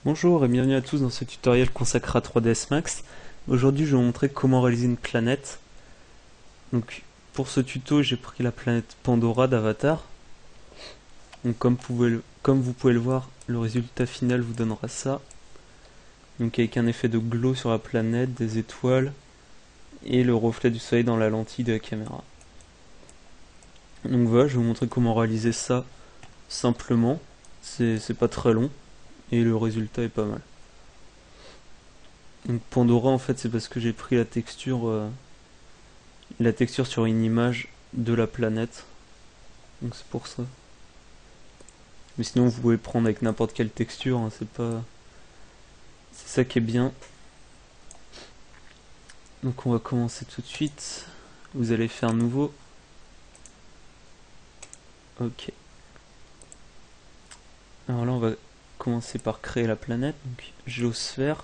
Bonjour et bienvenue à tous dans ce tutoriel consacré à 3ds Max. Aujourd'hui je vais vous montrer comment réaliser une planète. Donc pour ce tuto j'ai pris la planète Pandora d'Avatar. Donc comme vous pouvez le voir, le résultat final vous donnera ça. Donc avec un effet de glow sur la planète, des étoiles et le reflet du soleil dans la lentille de la caméra. Donc voilà, je vais vous montrer comment réaliser ça simplement. C'est pas très long et le résultat est pas mal. Donc Pandora en fait c'est parce que j'ai pris la texture sur une image de la planète. Donc c'est pour ça. Mais sinon vous pouvez prendre avec n'importe quelle texture, hein, c'est ça qui est bien. Donc on va commencer tout de suite. Vous allez faire nouveau. Ok. Alors là on va commencer par créer la planète. Donc géosphère.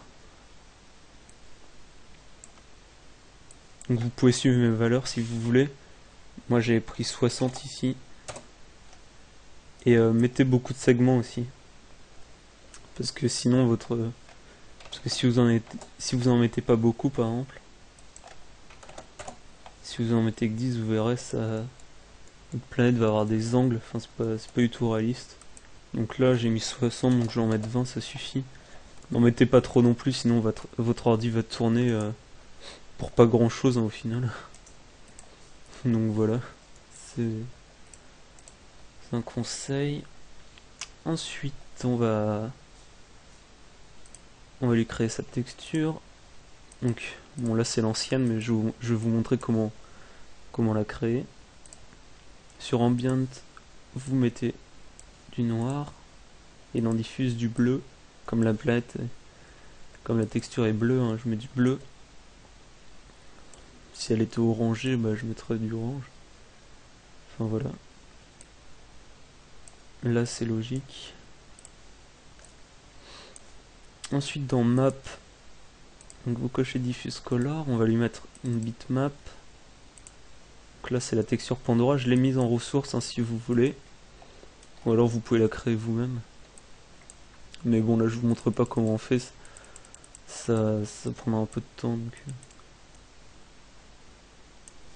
Donc vous pouvez suivre mes valeurs si vous voulez. Moi j'ai pris 60 ici. Et mettez beaucoup de segments aussi. Parce que sinon Parce que si vous en mettez pas beaucoup par exemple, si vous en mettez que 10, vous verrez votre planète va avoir des angles, enfin c'est pas du tout réaliste. Donc là j'ai mis 60, donc je vais en mettre 20, ça suffit. N'en mettez pas trop non plus, sinon votre ordi va tourner pour pas grand chose hein, au final. Donc voilà, c'est un conseil. Ensuite on va lui créer sa texture. Donc bon là c'est l'ancienne, mais je vais vous montrer comment la créer. Sur Ambient, vous mettez du noir et l'on diffuse du bleu, comme la planète, comme la texture est bleue, hein, je mets du bleu. Si elle était orangée, bah, je mettrais du orange. Enfin voilà. Là c'est logique. Ensuite dans Map, donc vous cochez Diffuse Color, on va lui mettre une bitmap. Donc là c'est la texture Pandora, je l'ai mise en ressource hein, si vous voulez. Ou alors vous pouvez la créer vous-même. Mais bon là je vous montre pas comment on fait, ça prendra un peu de temps. Donc,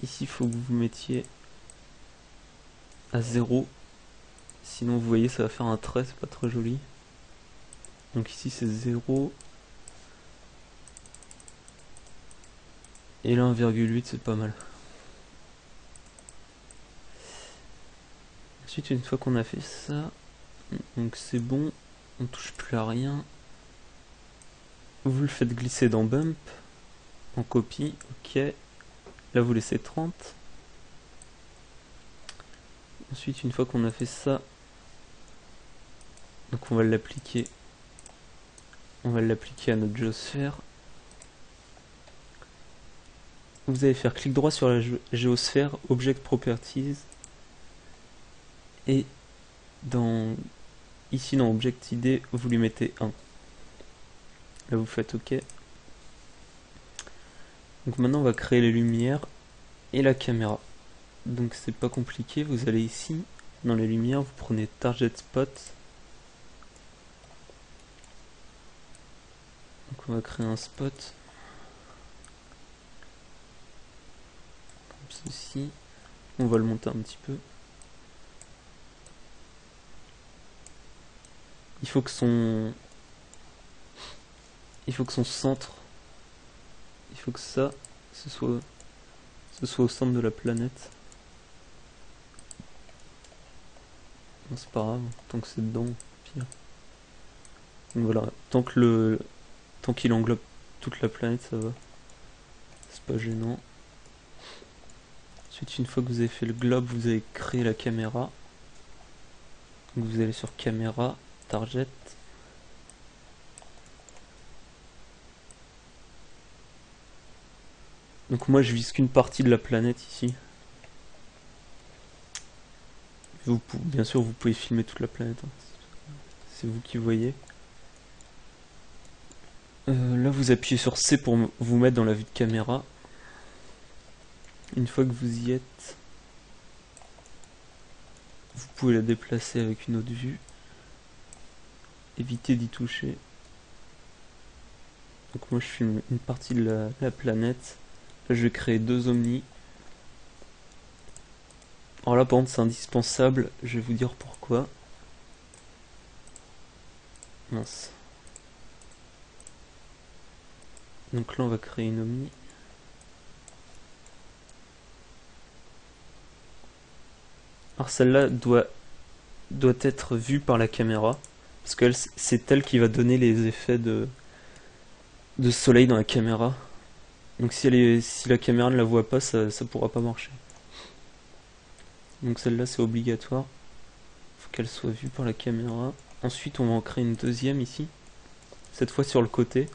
ici il faut que vous vous mettiez à 0. Sinon vous voyez ça va faire un trait, c'est pas très joli. Donc ici c'est 0. Et là 1,8 c'est pas mal. Ensuite une fois qu'on a fait ça, donc c'est bon, on touche plus à rien. Vous le faites glisser dans Bump, en copie, ok. Là vous laissez 30. Ensuite une fois qu'on a fait ça, donc on va l'appliquer à notre géosphère. Vous allez faire clic droit sur la géosphère, Object Properties, et ici dans Object ID, vous lui mettez 1. Là vous faites OK. Donc maintenant on va créer les lumières et la caméra. Donc c'est pas compliqué, vous allez ici, dans les lumières, vous prenez Target Spot. Donc on va créer un spot. Comme ceci. On va le monter un petit peu. Il faut que son centre, il faut que ça, ce soit au centre de la planète. Non, c'est pas grave, tant que c'est dedans, pire. Donc voilà, tant qu'il englobe toute la planète, ça va. C'est pas gênant. Ensuite, une fois que vous avez fait le globe, vous allez créer la caméra. Donc vous allez sur caméra, target. Donc moi je vise qu'une partie de la planète ici. Bien sûr vous pouvez filmer toute la planète. Hein. C'est vous qui voyez. Là vous appuyez sur C pour vous mettre dans la vue de caméra. Une fois que vous y êtes, vous pouvez la déplacer avec une autre vue. Évitez d'y toucher. Donc moi je filme une partie de la planète. Là je vais créer 2 omnis. Alors là par contre c'est indispensable, je vais vous dire pourquoi. Mince. Donc là on va créer une omni. Alors celle-là doit être vue par la caméra. Parce que c'est elle qui va donner les effets de soleil dans la caméra. Donc si la caméra ne la voit pas, ça pourra pas marcher. Donc celle-là c'est obligatoire. Faut qu'elle soit vue par la caméra. Ensuite on va en créer une deuxième ici. Cette fois sur le côté.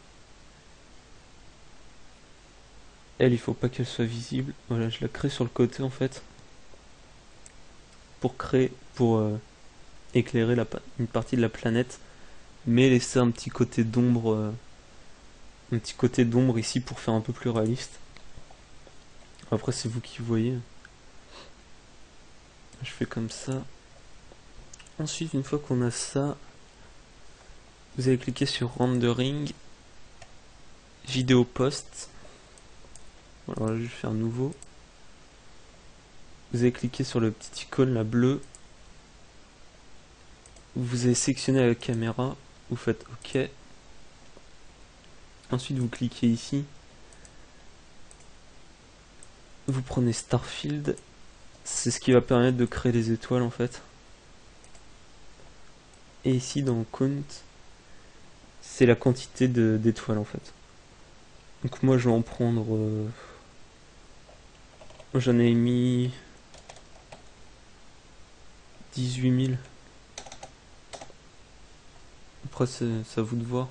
Elle, il faut pas qu'elle soit visible. Voilà, je la crée sur le côté en fait. Pour éclairer une partie de la planète. Mais laisser un petit côté d'ombre. Un petit côté d'ombre ici pour faire un peu plus réaliste. Après c'est vous qui voyez. Je fais comme ça. Ensuite une fois qu'on a ça, vous allez cliquer sur rendering, vidéo post. Alors là je vais faire nouveau. Vous allez cliquer sur le petit icône là bleu. Vous allez sélectionner la caméra, vous faites OK. Ensuite vous cliquez ici. Vous prenez Starfield. C'est ce qui va permettre de créer les étoiles en fait. Et ici dans Count, c'est la quantité d'étoiles en fait. Donc moi je vais en prendre... j'en ai mis 18 000. Après c'est à vous de voir.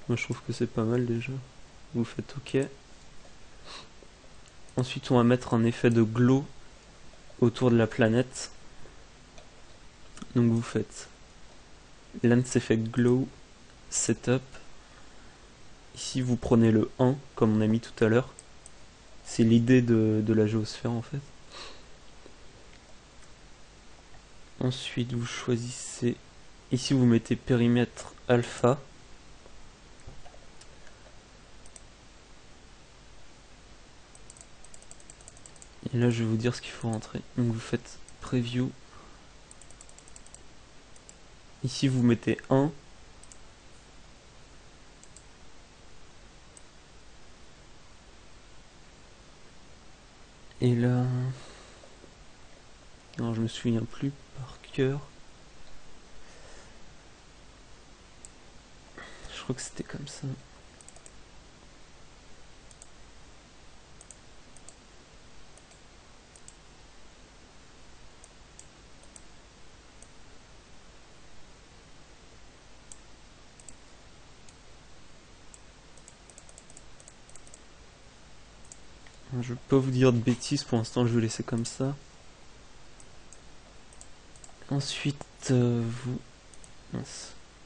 Moi je trouve que c'est pas mal déjà. Vous faites OK. Ensuite on va mettre un effet de glow autour de la planète. Donc vous faites Lens Effect Glow, Setup. Ici vous prenez le 1 comme on a mis tout à l'heure. C'est l'idée de la géosphère en fait. Ensuite vous choisissez, ici vous mettez périmètre alpha. Et là je vais vous dire ce qu'il faut rentrer. Donc vous faites preview. Ici vous mettez 1. Et là... non, je me souviens plus par cœur. Je crois que c'était comme ça. Je vais pas vous dire de bêtises, pour l'instant je vais laisser comme ça. Ensuite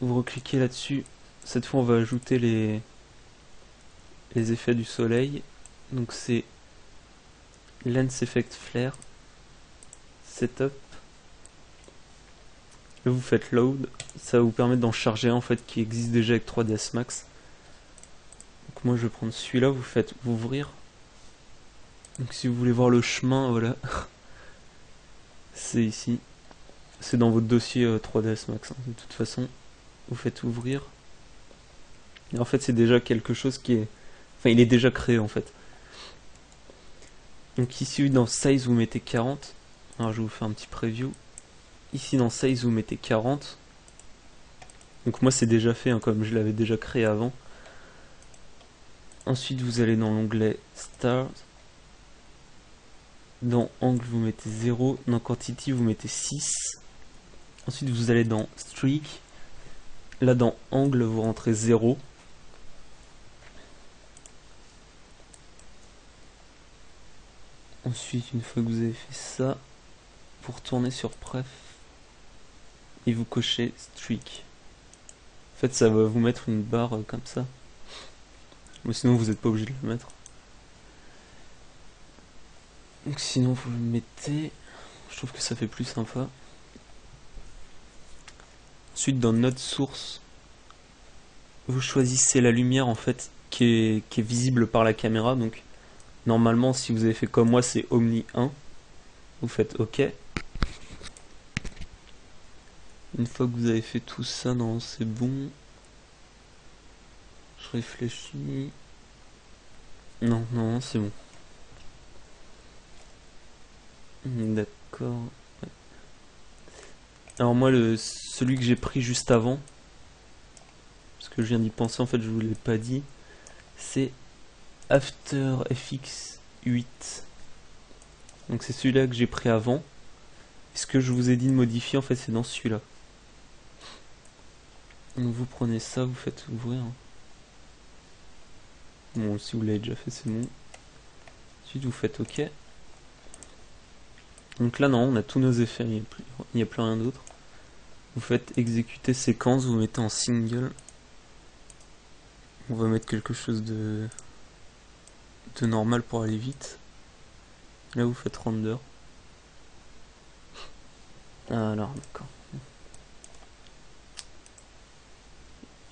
vous recliquez là-dessus. Cette fois on va ajouter les effets du soleil. Donc c'est Lens Effect Flare, Setup. Là vous faites Load, ça va vous permettre d'en charger un en fait qui existe déjà avec 3ds Max. Donc moi je vais prendre celui-là, vous faites ouvrir. Donc si vous voulez voir le chemin, voilà. C'est ici. C'est dans votre dossier 3ds Max, hein, de toute façon. Vous faites ouvrir. Et en fait c'est déjà quelque chose qui est... enfin il est déjà créé en fait. Donc ici dans Size vous mettez 40. Alors je vais vous faire un petit preview. Ici dans Size vous mettez 40. Donc moi c'est déjà fait hein, comme je l'avais déjà créé avant. Ensuite vous allez dans l'onglet Stars. Dans Angle vous mettez 0. Dans Quantity vous mettez 6. Ensuite vous allez dans Streak. Là dans Angle vous rentrez 0. Ensuite une fois que vous avez fait ça, vous retournez sur Pref. Et vous cochez Streak. En fait ça va vous mettre une barre comme ça. Mais sinon vous n'êtes pas obligé de le mettre. Donc sinon vous le mettez. Je trouve que ça fait plus sympa. Ensuite dans Node Source, vous choisissez la lumière en fait qui est visible par la caméra. Donc normalement, si vous avez fait comme moi, c'est Omni 1. Vous faites OK. Une fois que vous avez fait tout ça, non, c'est bon. Je réfléchis. Non, non, c'est bon. D'accord. Ouais. Alors moi, celui que j'ai pris juste avant, parce que je viens d'y penser, en fait, je vous l'ai pas dit, c'est After FX 8. Donc c'est celui-là que j'ai pris avant. Et ce que je vous ai dit de modifier, en fait, c'est dans celui-là. Donc vous prenez ça, vous faites ouvrir. Bon, si vous l'avez déjà fait, c'est bon. Ensuite, vous faites OK. Donc là, non, on a tous nos effets, il n'y a plus rien d'autre. Vous faites exécuter séquence, vous mettez en single. On va mettre quelque chose de normal pour aller vite. Là, vous faites render. Ah, alors, d'accord.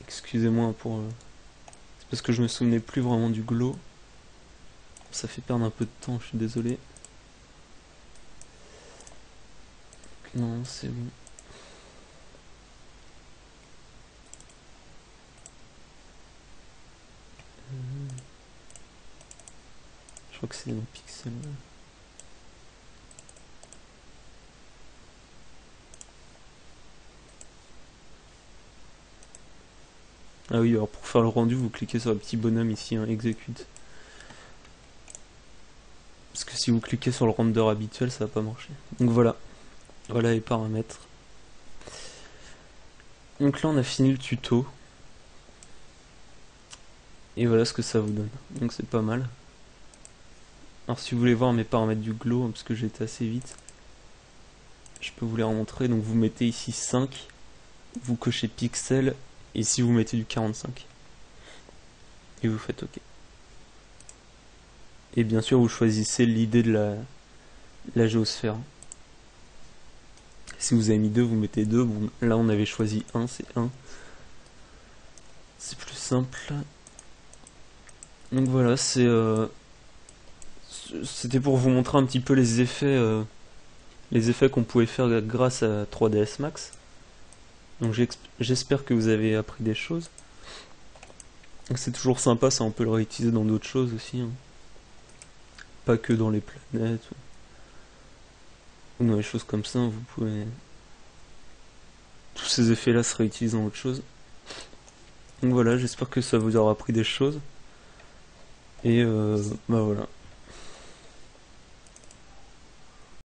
Excusez-moi pour... C'est parce que je me souvenais plus vraiment du glow. Ça fait perdre un peu de temps, je suis désolé. Non, c'est bon. Je crois que c'est dans Pixel. Ah oui, alors pour faire le rendu, vous cliquez sur le petit bonhomme ici, hein, exécute. Parce que si vous cliquez sur le render habituel, ça va pas marcher. Donc voilà. Voilà les paramètres. Donc là, on a fini le tuto. Et voilà ce que ça vous donne. Donc c'est pas mal. Alors si vous voulez voir mes paramètres du glow, parce que j'ai été assez vite, je peux vous les remontrer. Donc vous mettez ici 5, vous cochez pixel, et ici vous mettez du 45. Et vous faites OK. Et bien sûr vous choisissez l'idée de la géosphère. Si vous avez mis 2, vous mettez 2. Bon, là on avait choisi 1, c'est 1. C'est plus simple. Donc voilà, c'était pour vous montrer un petit peu les effets qu'on pouvait faire grâce à 3ds Max. Donc j'espère que vous avez appris des choses. C'est toujours sympa, ça on peut le réutiliser dans d'autres choses aussi, hein. Pas que dans les planètes ou dans les choses comme ça, vous pouvez... Tous ces effets là se réutilisent dans autre chose. Donc voilà, j'espère que ça vous aura appris des choses. Et bah voilà.